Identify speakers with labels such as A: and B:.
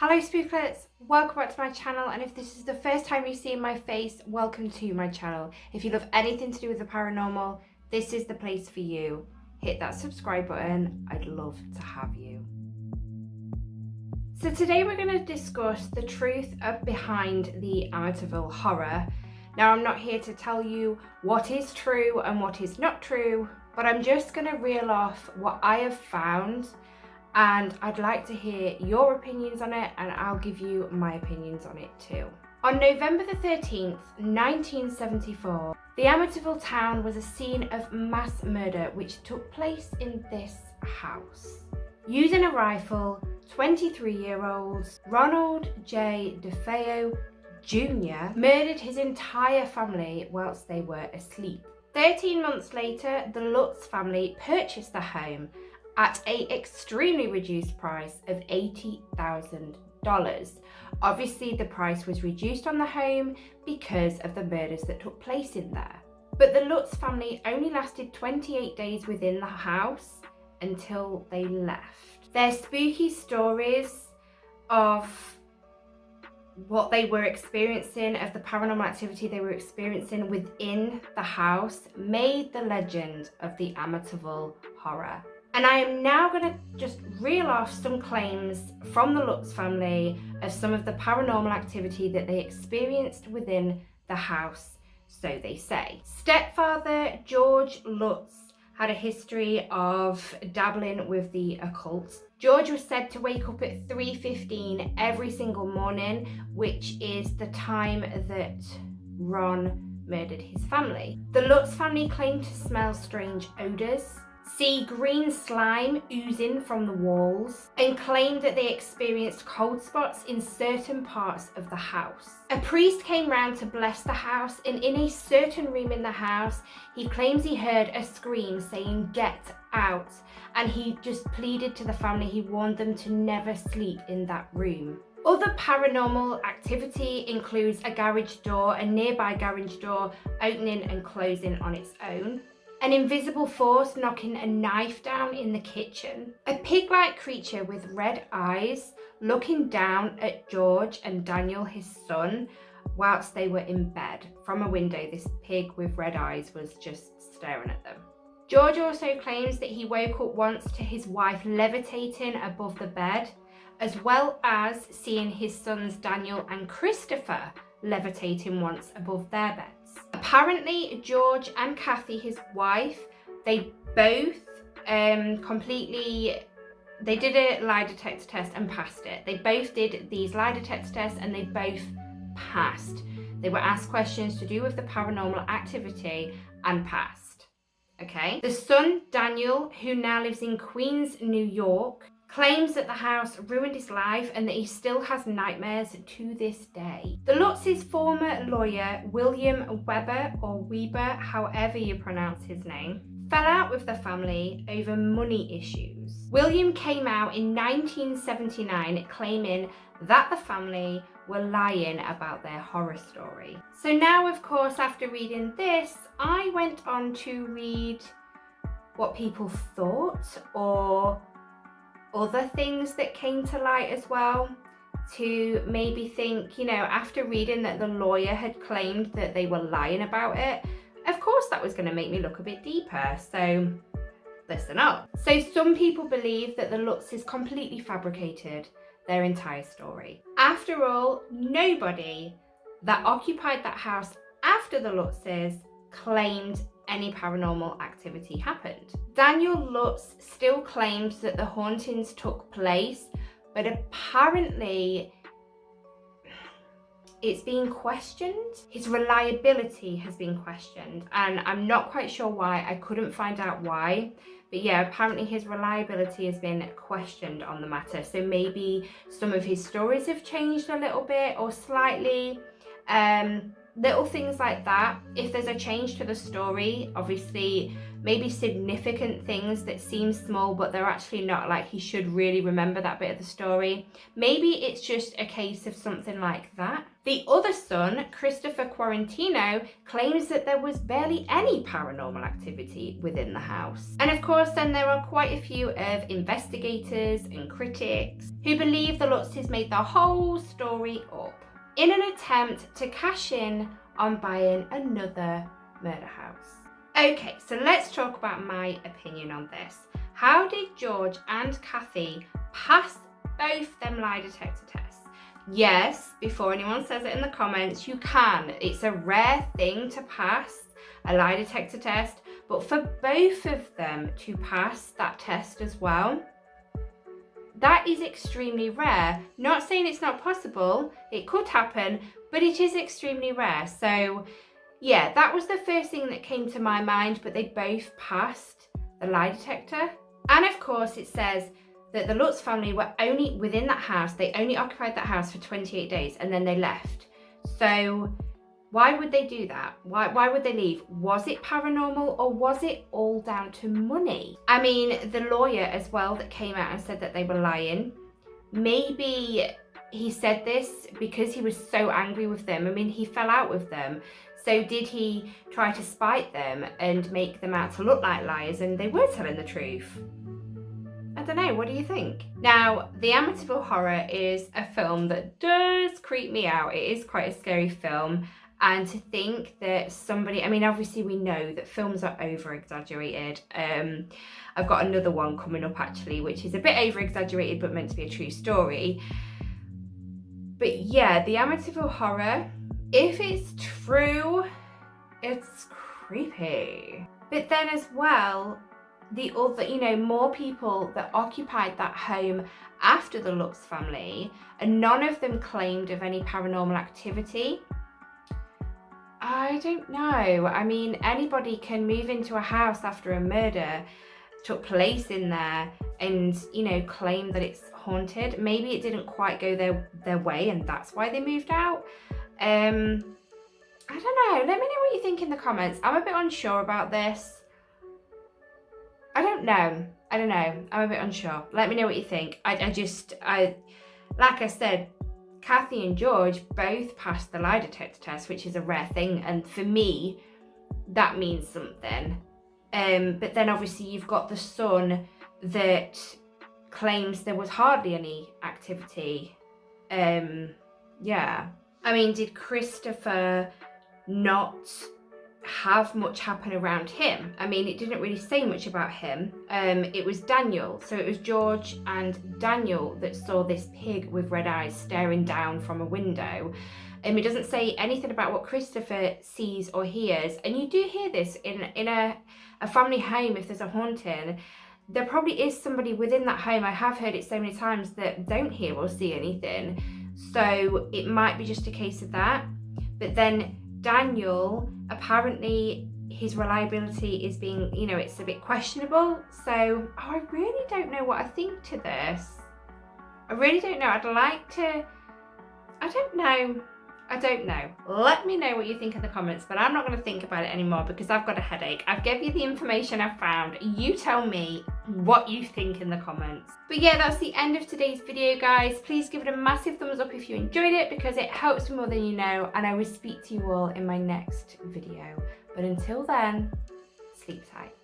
A: Hello Spooklets, welcome back to my channel, and if this is the first time you've seen my face, welcome to my channel. If you love anything to do with the paranormal, this is the place for you. Hit that subscribe button, I'd love to have you. So today we're going to discuss the truth behind the Amytiville horror. Now I'm not here to tell you what is true and what is not true, but I'm just going to reel off what I have found, and I'd like to hear your opinions on it, and I'll give you my opinions on it too. On November the 13th, 1974, the Amytiville town was a scene of mass murder which took place in this house. Using a rifle, 23-year-old Ronald J. DeFeo Jr. murdered his entire family whilst they were asleep. 13 months later, the Lutz family purchased the home at an extremely reduced price of $80,000. Obviously, the price was reduced on the home because of the murders that took place in there. But the Lutz family only lasted 28 days within the house until they left. Their spooky stories of what they were experiencing, of the paranormal activity they were experiencing within the house, made the legend of the Amytiville horror. And I am now going to just reel off some claims from the Lutz family of some of the paranormal activity that they experienced within the house, so they say. Stepfather George Lutz had a history of dabbling with the occult. George was said to wake up at 3:15 every single morning, which is the time that Ron murdered his family. The Lutz family claimed to smell strange odours, see green slime oozing from the walls, and claimed that they experienced cold spots in certain parts of the house. A priest came round to bless the house, and in a certain room in the house, he claims he heard a scream saying, "Get out," and he just pleaded to the family, he warned them to never sleep in that room. Other paranormal activity includes a garage door, a nearby garage door opening and closing on its own, an invisible force knocking a knife down in the kitchen, a pig-like creature with red eyes looking down at George and Daniel, his son, whilst they were in bed. From a window, this pig with red eyes was just staring at them. George also claims that he woke up once to his wife levitating above the bed, as well as seeing his sons Daniel and Christopher levitating once above their beds. Apparently, George and Kathy, his wife, they both they did a lie detector test and passed it. They both did these lie detector tests and they both passed. They were asked questions to do with the paranormal activity and passed. Okay. The son, Daniel, who now lives in Queens, New York, claims that the house ruined his life and that he still has nightmares to this day. The Lutz's former lawyer, William Weber, or Weber, however you pronounce his name, fell out with the family over money issues. William came out in 1979 claiming that the family were lying about their horror story. So now, of course, after reading this, I went on to read what people thought, or other things that came to light as well, to maybe think, after reading that the lawyer had claimed that they were lying about it, of course that was going to make me look a bit deeper, so listen up. So some people believe that the Lutzes completely fabricated their entire story. After all, nobody that occupied that house after the Lutzes claimed any paranormal activity happened. Daniel Lutz still claims that the hauntings took place, but apparently it's being questioned. His reliability has been questioned, and I'm not quite sure why. I couldn't find out why, but yeah, apparently his reliability has been questioned on the matter. So maybe some of his stories have changed a little bit or slightly. Little things like that. If there's a change to the story, obviously maybe significant things that seem small, but they're actually not. Like, he should really remember that bit of the story. Maybe it's just a case of something like that. The other son, Christopher Quarantino, claims that there was barely any paranormal activity within the house. And of course, then there are quite a few of investigators and critics who believe the Lutzes made the whole story up in an attempt to cash in on buying another murder house. Okay, so let's talk about my opinion on this. How did George and Kathy pass both them lie detector tests? Yes, before anyone says it in the comments, you can. It's a rare thing to pass a lie detector test, but for both of them to pass that test as well, that is extremely rare. Not saying it's not possible, it could happen, but it is extremely rare. So yeah, that was the first thing that came to my mind, but they both passed the lie detector. And of course it says that the Lutz family were only within that house, they only occupied that house for 28 days and then they left. So why would they do that? Why would they leave? Was it paranormal or was it all down to money? I mean, the lawyer as well that came out and said that they were lying, maybe he said this because he was so angry with them. I mean, he fell out with them. So did he try to spite them and make them out to look like liars and they were telling the truth? I don't know, what do you think? Now, The Amityville Horror is a film that does creep me out. It is quite a scary film. And to think that somebody, I mean, obviously we know that films are over-exaggerated. I've got another one coming up actually, which is a bit over-exaggerated but meant to be a true story. But yeah, The Amytiville Horror, if it's true, it's creepy. But then as well, the other, you know, more people that occupied that home after the Lutz family, and none of them claimed of any paranormal activity. I don't know. I mean, anybody can move into a house after a murder took place in there and, you know, claim that it's haunted. Maybe it didn't quite go their way and that's why they moved out. I don't know. Let me know what you think in the comments. I'm a bit unsure about this. I don't know. I'm a bit unsure. Let me know what you think. I like I said, Kathy and George both passed the lie detector test, which is a rare thing. And for me, that means something. But then obviously you've got the son that claims there was hardly any activity. Yeah. I mean, did Christopher not have much happen around him? I mean, it didn't really say much about him. It was Daniel. So it was George and Daniel that saw this pig with red eyes staring down from a window. It doesn't say anything about what Christopher sees or hears. And you do hear this in a family home. If there's a haunting, there probably is somebody within that home. I have heard it so many times that don't hear or see anything. So it might be just a case of that. But then Daniel, apparently his reliability is being, you know, it's a bit questionable. So I really don't know what I think to this. I really don't know. I'd like to, I don't know. Let me know what you think in the comments, but I'm not going to think about it anymore because I've got a headache. I've given you the information I've found. You tell me what you think in the comments. But yeah, that's the end of today's video, guys. Please give it a massive thumbs up if you enjoyed it because it helps me more than you know, and I will speak to you all in my next video. But until then, sleep tight.